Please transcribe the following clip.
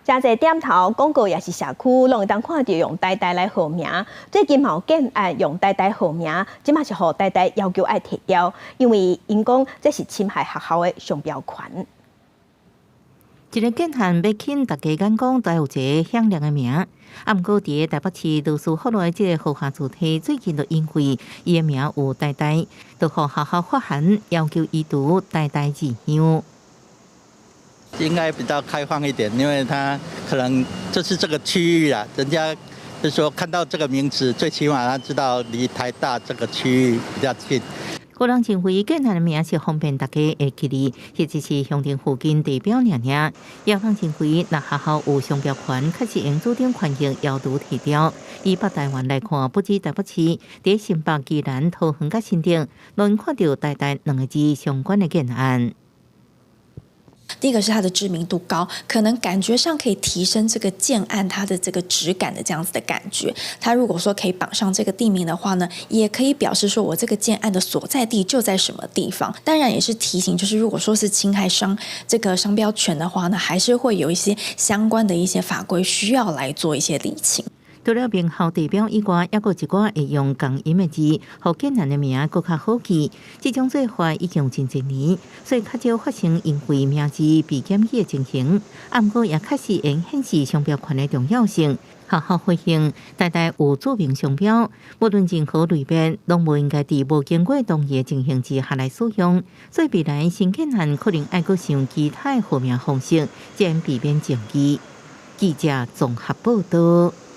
真侪点头广告也是社区，拢会当看到用呆呆来号名。最近嘛有建案用呆呆号名，即嘛是互呆呆要求爱摕掉，因为因讲这是侵害学校的商标权。一个建案要请大家眼光都有一个响亮的名，啊，毋过伫台北市都市后来即个豪华主题最近就因为伊的名有呆呆，就互学校发函要求移除呆呆字样。应该比较开放一点，因为它可能就是这个区域啊，人家就是说看到这个名字，最起码他知道离台大这个区域比较近。国人认为建案的名是方便大家会记哩，或者是乡镇附近地标尔。也有人认为，若学校有商标权，确实应主张权益要求提掉。以北台湾来看，不止台北市，伫新北、宜兰、桃园甲新竹，拢看到呆呆两个字相关的建案。第一个是它的知名度高，可能感觉上可以提升这个建案它的这个质感的这样子的感觉。它如果说可以绑上这个地名的话呢，也可以表示说我这个建案的所在地就在什么地方。当然也是提醒，就是如果说是侵害这个商标权的话呢，还是会有一些相关的一些法规需要来做一些厘清。除了名校地标以外，还有一寡会用同音的字，互建案的名更较好记。这种做法已经有真侪年，所以较少发生因为名字被检举的情形。啊，不过也确实会显示商标权的重要性。学校回应，呆呆有著名商标，无论任何类别，拢无应该伫无经过同意的情形之下来使用。所以未来新建案可能爱阁想其他的号名方式，才避免争议。记者综合报道。